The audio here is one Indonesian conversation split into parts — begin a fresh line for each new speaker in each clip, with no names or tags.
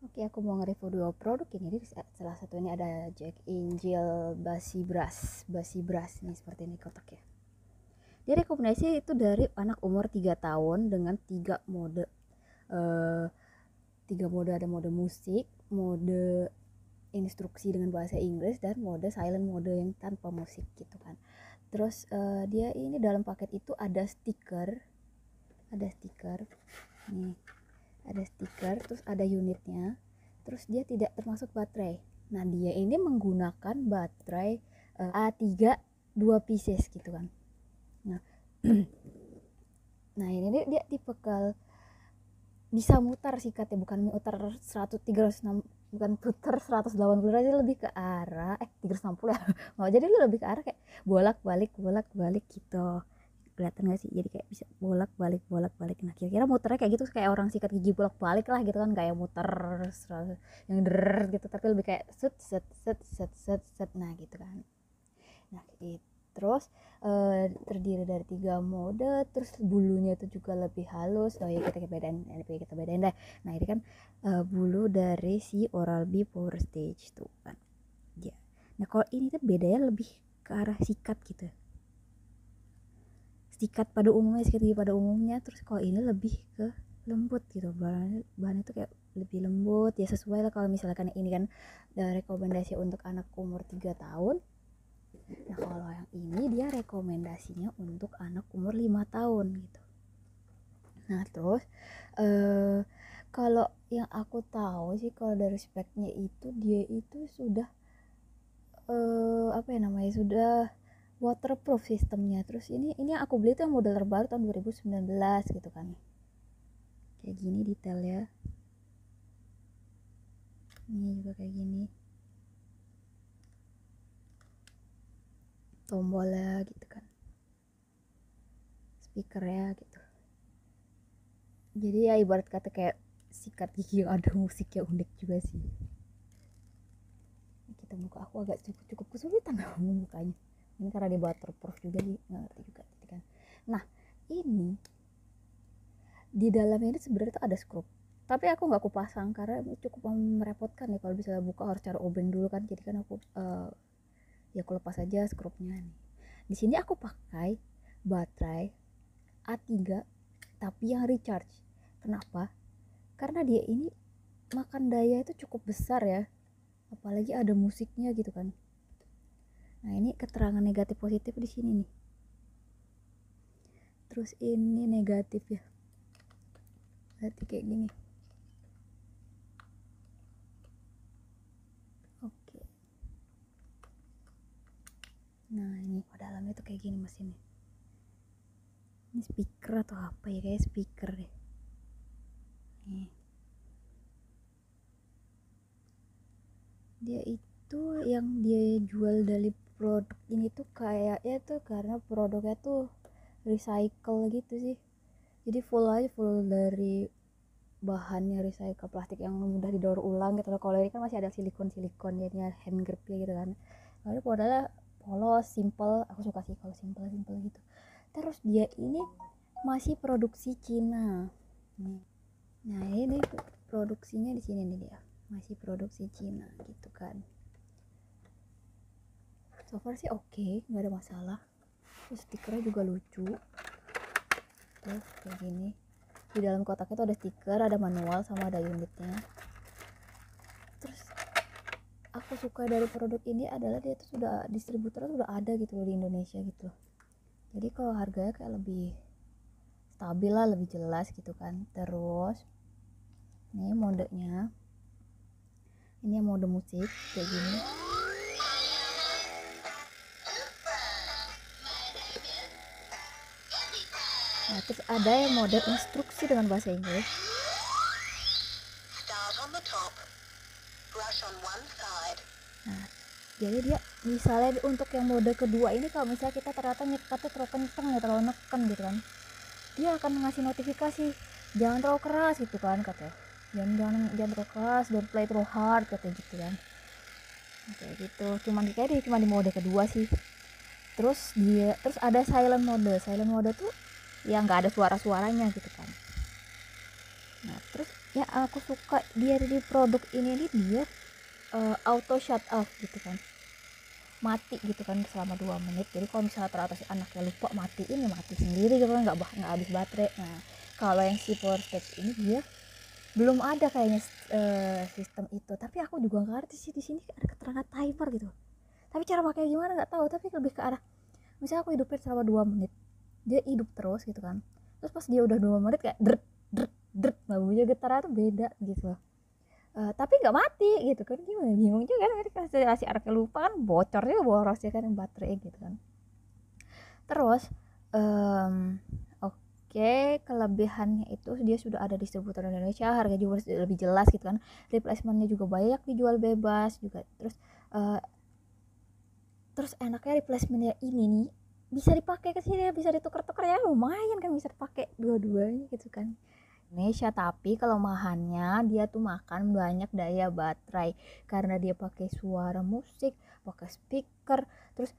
Oke, aku mau nge-review dua produk ini. Jadi salah satu ini ada Jack Angel Basi Brush nih, seperti ini kotaknya. Dia rekomendasi itu dari anak umur 3 tahun dengan 3 mode. Eh, 3 mode, ada mode musik, mode instruksi dengan bahasa Inggris, dan mode silent mode yang tanpa musik gitu kan. Terus dia ini dalam paket itu ada stiker nih, ada stiker, terus ada unitnya, terus dia tidak termasuk baterai. Nah, dia ini menggunakan baterai A3 2 pieces gitu kan. Nah, nah ini dia tipe bisa mutar sikatnya, bukan mutar 100 360, bukan putar 180 derajat, lebih ke arah 360 ya. Oh, jadi lu lebih ke arah kayak bolak-balik gitu. Kelihatan gak sih? Jadi kayak bisa bolak-balik. Nah, kira-kira muternya kayak gitu, kayak orang sikat gigi bolak-balik lah gitu kan, kayak muter yang der gitu, tapi lebih kayak set. Nah, gitu kan. Nah, gitu. Terus terdiri dari 3 mode, terus bulunya itu juga lebih halus. Oh ya, kita bedain deh. Nah, ini kan bulu dari si Oral-B Power Stage tuh kan. Ya. Nah, kalau ini tuh bedanya lebih ke arah sikat gitu. Sikat gigi pada umumnya, terus kalau ini lebih ke lembut gitu. Bahannya itu kayak lebih lembut ya, sesuai lah kalau misalkan ini kan rekomendasi untuk anak umur 3 tahun. Nah, kalau yang ini dia rekomendasinya untuk anak umur 5 tahun gitu. Nah, terus kalau yang aku tahu sih, kalau dari speknya itu dia itu sudah apa ya namanya, sudah waterproof sistemnya. Terus ini aku beli tuh yang model terbaru tahun 2019 gitu kan. Kayak gini detailnya. Ini juga kayak gini. Tombolnya gitu kan. Speakernya gitu. Jadi ya ibarat kata kayak sikat gigi yang ada musiknya, unik juga sih. Kita muka aku agak cukup kesulitan ngomong mukanya. Ini karena dia waterproof juga sih, nggak ngerti juga gitu kan. Nah, ini di dalamnya ini sebenarnya tuh ada skrup, tapi aku nggak kupasang karena cukup merepotkan nih, kalau bisa buka harus cari obeng dulu kan. Jadi kan aku ya aku lepas aja skrupnya nih. Di sini aku pakai baterai A3 tapi yang recharge. Kenapa? Karena dia ini makan daya itu cukup besar ya, apalagi ada musiknya gitu kan. Nah, ini keterangan negatif positif di sini nih. Terus ini negatif ya, berarti kayak gini. Oke. Nah, ini pada dalamnya tuh kayak gini mesinnya. Ini speaker atau apa ya, kayak speaker deh. Nih. Dia itu yang dia jual dari produk ini tuh kayaknya tuh karena produknya tuh recycle gitu sih. Jadi full dari bahannya recycle, plastik yang mudah didaur ulang gitu. Kalau ini kan masih ada silikon jadinya hand gripnya gitu kan. Lalu modalnya polos, simple. Aku suka sih kalau simple gitu. Terus dia ini masih produksi Cina. Nah, ini produksinya di sini nih, dia masih produksi Cina gitu kan. So far sih oke, nggak ada masalah. Terus stikernya juga lucu. Terus kayak gini. Di dalam kotaknya tuh ada stiker, ada manual, sama ada unitnya. Terus aku suka dari produk ini adalah dia tuh sudah distributor sudah ada gitu loh di Indonesia gitu loh. Jadi kalau harganya kayak lebih stabil lah, lebih jelas gitu kan. Terus ini modenya, ini mode musik kayak gini. Nah, terus ada yang mode instruksi dengan bahasa Inggris. Nah, jadi dia misalnya untuk yang mode kedua ini, kalau misalnya kita ternyata nyekatnya terlalu kenceng ya, terlalu neken gitu kan, dia akan ngasih notifikasi jangan terlalu keras gitu kan, katanya. Jangan terlalu keras, don't play terlalu hard, katanya gitu kan. Kayak gitu. Cuma di mode kedua sih. Terus ada silent mode tuh yang nggak ada suaranya gitu kan. Nah, terus ya aku suka dia di produk ini nih, dia auto shut off gitu kan, mati gitu kan selama 2 menit. Jadi kalau misalnya ternyata si anaknya lupa matiin, ya mati sendiri gitu kan, nggak habis baterai. Nah kalau yang si power stage ini dia belum ada kayaknya sistem itu, tapi aku juga nggak ngerti sih, di sini ada keterangan timer gitu, tapi cara pakai gimana nggak tahu. Tapi lebih ke arah misalnya aku hidupin selama 2 menit, dia hidup terus gitu kan, terus pas dia udah 2 menit kayak dret dret dret, nah bunyi getarnya tuh beda gitu loh. Tapi nggak mati gitu kan, gimana, bingung juga kan, kasih arahnya lupa kan, bocor juga boros ya kan baterai gitu kan. Terus oke, kelebihannya itu dia sudah ada distributor Indonesia, harga juga lebih jelas gitu kan, replacementnya juga banyak, dijual bebas juga. Terus enaknya replacementnya ini nih bisa dipakai ke sini, bisa ditukar-tukar, ya lumayan kan, bisa dipakai dua-duanya gitu kan. Indonesia, tapi kelemahannya dia tuh makan banyak daya baterai karena dia pakai suara musik, pakai speaker. Terus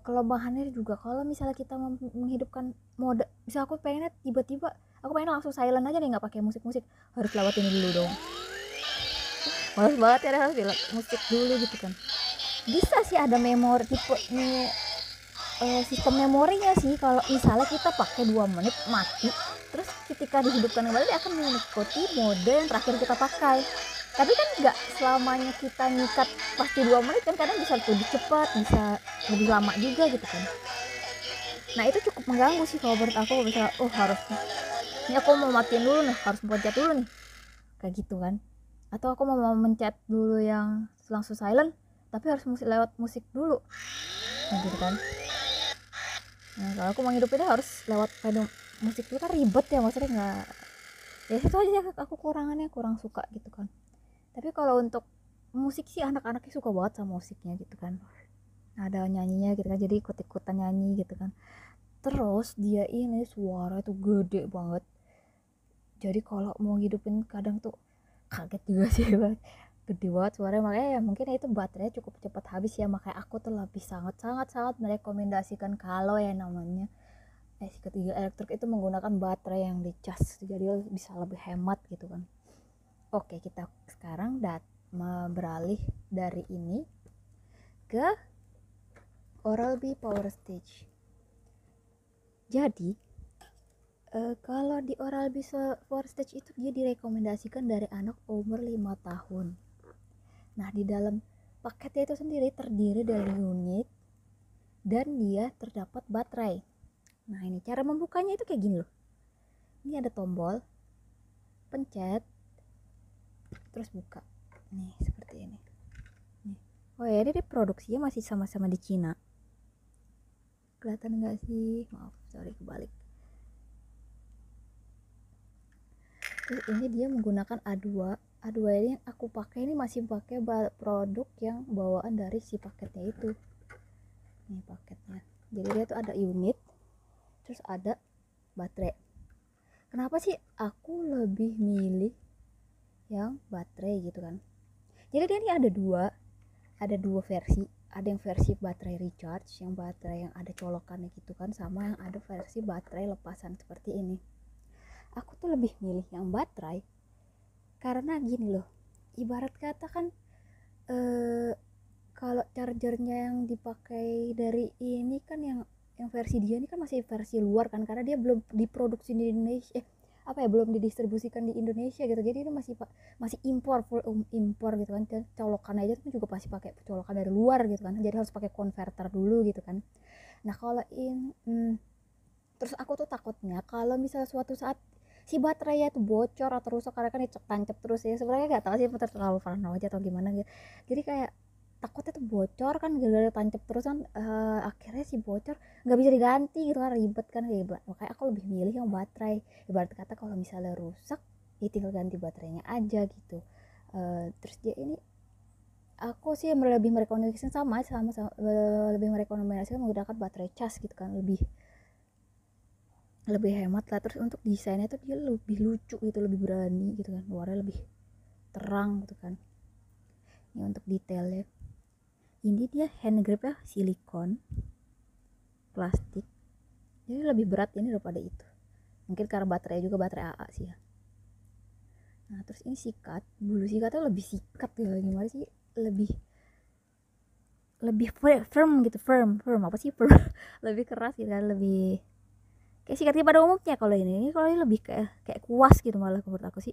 kelemahannya juga kalau misalnya kita menghidupkan mode, bisa aku pengennya tiba-tiba aku pengen langsung silent aja nih, nggak pakai musik-musik, harus lewat ini dulu dong, males banget ya, harus musik dulu gitu kan. Bisa sih ada memori tipe nih, sistem memorinya sih, kalau misalnya kita pakai 2 menit mati, terus ketika dihidupkan kembali dia akan mengikuti mode yang terakhir kita pakai. Tapi kan nggak selamanya kita nyikat pasti 2 menit kan, kadang bisa lebih cepat, bisa lebih lama juga gitu kan. Nah itu cukup mengganggu sih kalau menurut aku, bisa harus ini aku mau matiin dulu nih, harus mencet dulu nih kayak gitu kan, atau aku mau mencet dulu yang langsung silent tapi harus lewat musik dulu gitu kan. Nah kalau aku mau hidupinnya harus lewat pedal musik itu kan ribet ya, maksudnya nggak, ya itu aja aku kurang suka gitu kan. Tapi kalau untuk musik sih anak-anaknya suka banget sama musiknya gitu kan, ada nyanyinya gitu kan, jadi ikut-ikutan nyanyi gitu kan. Terus dia ini suara itu gede banget, jadi kalau mau hidupin kadang tuh kaget juga sih gede banget suaranya. Makanya ya mungkin itu baterainya cukup cepat habis ya, makanya aku tuh lebih sangat merekomendasikan kalau yang namanya ketiga elektrik itu menggunakan baterai yang dicas, jadi bisa lebih hemat gitu kan. Oke, kita sekarang beralih dari ini ke Oral-B Power Stage. Jadi kalau di Oral-B Power Stage itu dia direkomendasikan dari anak umur 5 tahun. Nah di dalam paketnya itu sendiri terdiri dari unit dan dia terdapat baterai. Nah ini cara membukanya itu kayak gini loh, ini ada tombol, pencet, terus buka, nih seperti ini nih. Oh ya, ini produksinya masih sama-sama di Cina, kelihatan nggak sih, maaf sorry kebalik. Terus ini dia menggunakan A2 ini yang aku pakai, ini masih pakai produk yang bawaan dari si paketnya itu. Ini paketnya, jadi dia tuh ada unit terus ada baterai. Kenapa sih aku lebih milih yang baterai gitu kan, jadi dia ini ada dua versi, ada yang versi baterai recharge, yang baterai yang ada colokannya gitu kan, sama yang ada versi baterai lepasan seperti ini. Aku tuh lebih milih yang baterai karena gini loh, ibarat kata kan kalau chargernya yang dipakai dari ini kan, yang versi dia ini kan masih versi luar kan, karena dia belum diproduksi di Indonesia, belum didistribusikan di Indonesia gitu, jadi itu masih impor, full impor gitu kan. Dan colokan aja tuh juga pasti pakai colokan dari luar gitu kan, jadi harus pakai converter dulu gitu kan. Nah kalau terus aku tuh takutnya kalau misalnya suatu saat si baterainya tuh bocor atau rusak, karena kan tancap terus ya, sebenarnya nggak tahu sih terlalu parno aja atau gimana gitu. Jadi kayak takutnya tuh bocor kan, gara-gara tancap terus kan, akhirnya si bocor nggak bisa diganti gitu kan, ribet kan kayak. Makanya aku lebih milih yang baterai, ibarat kata kalau misalnya rusak ya tinggal ganti baterainya aja gitu. Terus dia ini aku sih lebih merekomendasikan lebih merekomendasikan menggunakan baterai cas gitu kan, lebih hemat lah. Terus untuk desainnya tuh dia lebih lucu gitu, lebih berani gitu kan, warnanya lebih terang gitu kan. Ini untuk detailnya, ini dia hand gripnya silikon plastik, jadi lebih berat ini daripada itu, mungkin karena baterai juga baterai AA sih ya. Nah terus ini sikat, bulu sikatnya lebih sikat ya, gimana sih, lebih firm gitu, firm apa sih, firm lebih keras gitu kan, lebih kayak sikatnya pada umumnya. Kalau ini kalau ini lebih kayak kuas gitu malah menurut aku sih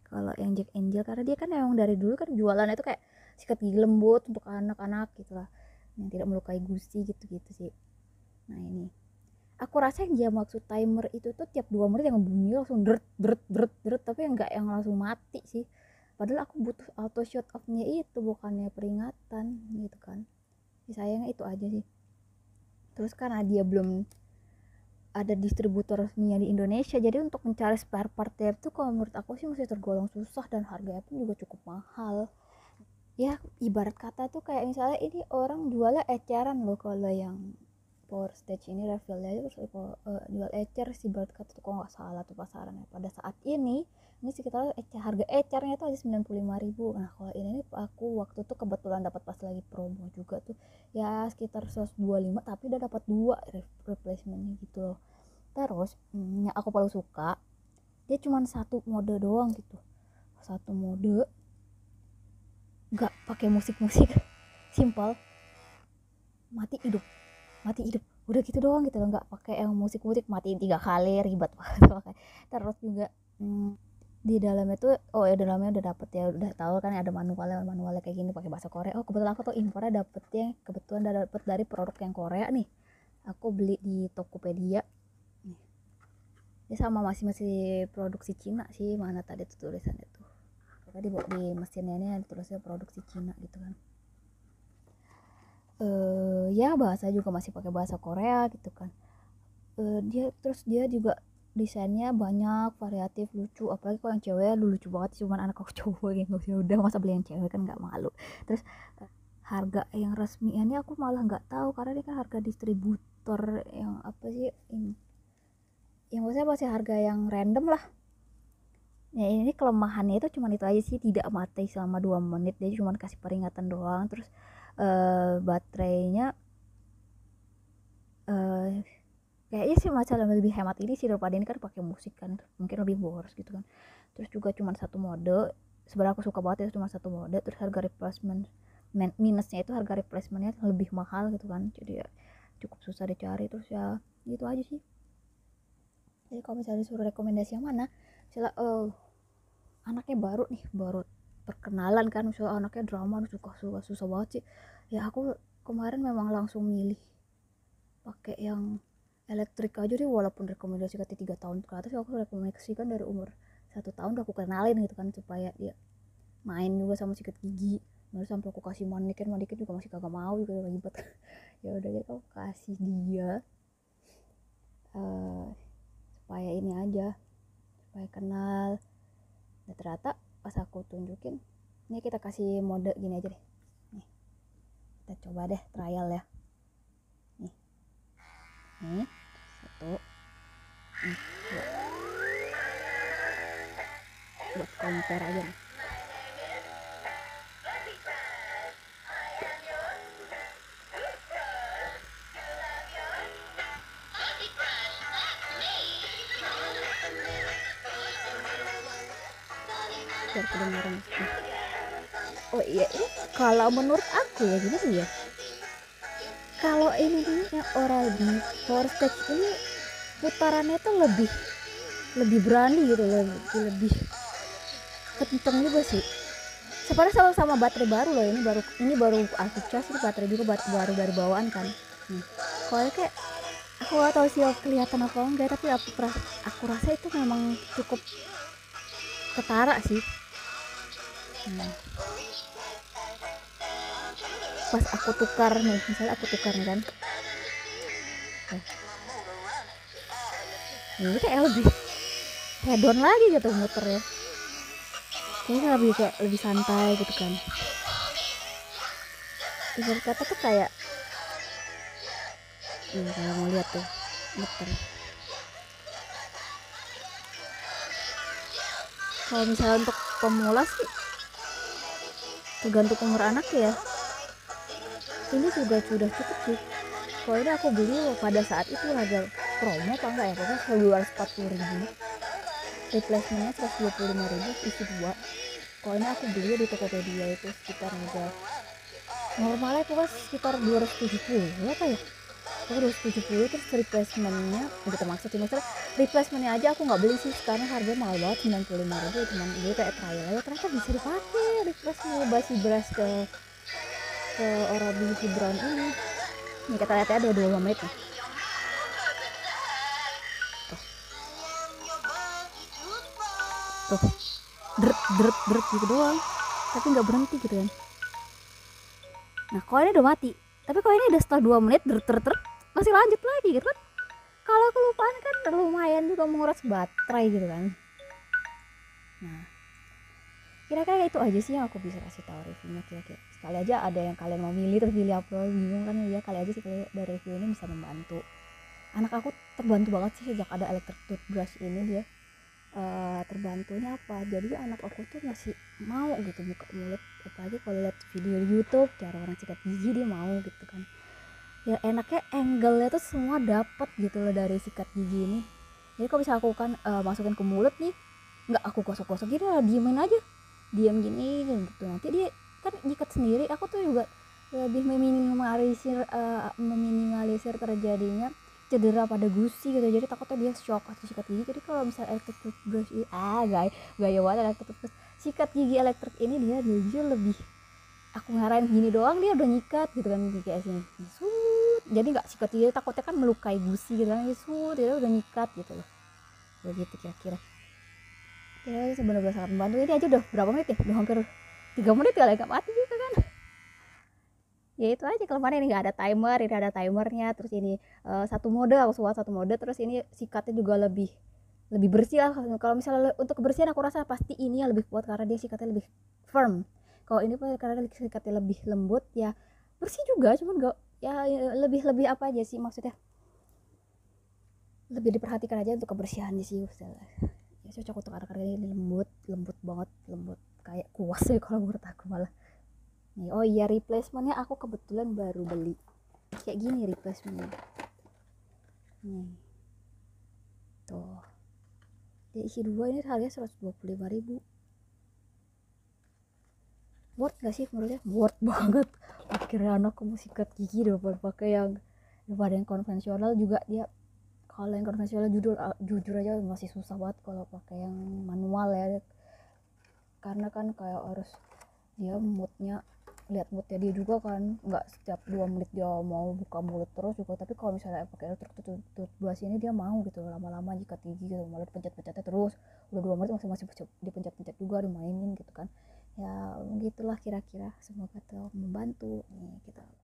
kalau yang Jack Angel, karena dia kan emang dari dulu kan jualannya itu kayak sikat gigi lembut untuk anak-anak gitu lah, yang tidak melukai gusi gitu-gitu sih. Nah ini aku rasa yang dia maksud timer itu tuh tiap 2 menit yang bunyi langsung dret dret dret dret, tapi enggak yang langsung mati sih, padahal aku butuh auto shut off-nya itu, bukannya peringatan gitu kan. Sayangnya itu aja sih. Terus karena dia belum ada distributor resminya di Indonesia, jadi untuk mencari spare partnya itu kalau menurut aku sih masih tergolong susah, dan harganya pun juga cukup mahal. Ya ibarat kata tuh kayak misalnya ini orang jualnya eceran loh, kalau yang power stage ini refillnya itu jual ecer sih ibarat kata tuh, kalau nggak salah tuh pasarannya pada saat ini sekitar harga ecernya tuh aja 95.000. Nah kalau ini aku waktu tuh kebetulan dapat pas lagi promo juga tuh ya sekitar 125, tapi udah dapat 2 replacementnya gitu loh. Terus yang aku paling suka dia cuma satu mode doang gitu, satu mode, nggak pakai musik simpel, mati hidup udah gitu doang gitu loh, nggak pakai yang musik matiin 3 kali ribet banget. Terus juga di dalamnya tuh dalamnya udah dapet ya, udah tahu kan ada manualnya kayak gini pakai bahasa Korea. Kebetulan aku tuh impornya kebetulan dapet dari produk yang Korea nih, aku beli di Tokopedia nih. Dia sama masih produksi Cina sih, mana tadi tuh tulisannya tuh tadi di mesinnya ini tulisnya produksi Cina gitu kan. Ya bahasa juga masih pakai bahasa Korea gitu kan. Dia juga desainnya banyak, variatif, lucu, apalagi kalau yang cewek lucu banget, cuman anak aku cowok gitu. Udah masa beli yang cewek kan nggak malu. Terus harga yang resminya aku malah nggak tahu, karena dia kan harga distributor yang apa sih ini, yang maksudnya masih harga yang random lah. Ya ini kelemahannya itu cuma itu aja sih, tidak mati selama 2 menit, dia cuma kasih peringatan doang. Terus baterainya kayaknya sih masalah lebih hemat ini sih daripada ini kan pakai musik kan, mungkin lebih boros gitu kan. Terus juga cuma satu mode, sebenarnya aku suka banget itu cuma satu mode. Terus harga replacement minusnya itu harga replacementnya lebih mahal gitu kan, jadi ya cukup susah dicari. Terus ya gitu aja sih. Jadi kalau misalnya disuruh rekomendasi yang mana, misalnya anaknya baru perkenalan kan, misalnya anaknya drama susah banget sih ya, aku kemarin memang langsung milih pakai yang elektrik aja deh, walaupun rekomendasi kata 3 tahun ke atas, aku rekomendasikan dari umur 1 tahun udah aku kenalin gitu kan, supaya dia main juga sama sikat gigi. Baru sampai aku kasih mandikan juga masih kagak mau juga, ribet. Ya udah deh aku kasih dia supaya ini aja, supaya kenal. Dan ternyata pas aku tunjukin, ini kita kasih mode gini aja deh, nih kita coba deh trial ya, nih 1, 2, buat compare aja nih. Biar kedengaran. Oh iya, ini kalau menurut aku ya gini sih ya, kalau ini yang Oral-B Power Stage ini putarannya tuh lebih berani gitu, lebih kenceng juga sih. Sebenarnya sama baterai baru loh, ini baru aku cas, ini baterai juga baru dari bawaan kan. Kalau kayak aku gak tahu sih kelihatan apa enggak, tapi aku rasa itu memang cukup ketara sih. Pas aku tukar nih, misalnya aku tukar nih kan, ini kayak lebih hedon lagi gitu muternya, kayaknya lebih santai gitu kan. Ibarat kata tuh kayak kalau mau lihat tuh muter. Kalau misalnya untuk pemula sih tergantung umur anak ya, ini juga sudah cukup sih. Kalau ini aku beli pada saat itu harga promo apa enggak ya, pokoknya 240.000. replacementnya 125.000 isi 2. Kalau ini aku beli di Tokopedia itu sekitar normalnya itu kan sekitar 270 apa ya, aku 270. Terus replacementnya gitu, maksudnya replacementnya aja aku nggak beli sih, sekarang harganya mahal banget 95.000, cuman beli kayak trial aja, ternyata bisa dipakai replacementnya basi beras ke orang biji brown ini. Nih kita lihat ada 2 menit nih. Tuh deret gitu doang, tapi nggak berhenti gitu kan. Nah kalau ini udah mati, tapi kalau ini udah setelah 2 menit deret masih lanjut lagi gitu kan. Kalau kelupaan kan lumayan juga menguras baterai gitu kan. Nah kira-kira itu aja sih yang aku bisa kasih tahu reviewnya. Kira-kira sekali aja ada yang kalian mau milih terus pilih apa bingung kan ya, kali aja sih dari review ini bisa membantu. Anak aku terbantu banget sih sejak ada electric toothbrush ini. Dia terbantunya apa, jadi anak aku tuh masih mau gitu buka mulut, apalagi kalau lihat video di YouTube cara orang sikat gigi dia mau gitu kan. Ya enaknya angle-nya tuh semua dapat gitu loh dari sikat gigi ini. Jadi kalau bisa aku kan masukin ke mulut nih, nggak aku gosok-gosok gitu, diemin aja, diam gini gitu, nanti dia kan nyikat sendiri. Aku tuh juga lebih meminimalisir terjadinya cedera pada gusi gitu, jadi takutnya dia shock atau sikat gigi. Jadi kalau misalnya electric toothbrush ini gaya banget electric toothbrush, sikat gigi elektrik ini dia jujur lebih, aku ngarahin gini doang dia udah nyikat gitu kan, gigi sini jadi nggak sikat gigi takutnya kan melukai gusi gitu kan, dia udah nyikat gitu loh. Begitu kira-kira ya, sebenarnya sangat membantu. Ini aja udah berapa menit ya, udah hampir 3 menit kali nggak mati juga kan. Ya itu aja kelemahan, ini nggak ada timer, ini ada timernya. Terus ini satu mode, aku suka satu mode. Terus ini sikatnya juga lebih bersih lah. Kalau misalnya untuk kebersihan aku rasa pasti ini yang lebih kuat karena dia sikatnya lebih firm. Kalau ini karena sikatnya lebih lembut ya bersih juga, cuman nggak ya lebih apa aja sih maksudnya, lebih diperhatikan aja untuk kebersihannya sih. Ya cocok untuk anak-anak ini, lembut banget, lembut kayak kuas ya kalau menurut aku malah. Nih, oh iya replacementnya aku kebetulan baru beli kayak gini replacementnya. Nih tuh, dia isi 2 ini harganya 125.000. Worth gak sih menurutnya? Worth banget. Akhirnya anakku mau sikat gigi daripada pakai yang konvensional juga. Dia kalau yang konvensional jujur aja masih susah banget kalau pakai yang manual ya, karena kan kayak harus dia lihat moodnya dia juga kan, nggak setiap 2 menit dia mau buka mulut terus juga. Tapi kalau misalnya pakai electric toothbrush ini dia mau gitu lama-lama jika gigi gitu, malah dipencet-pencetnya terus, udah 2 menit masih dipencet-pencet juga, dimainin gitu kan. Ya gitulah kira-kira, semoga membantu nih.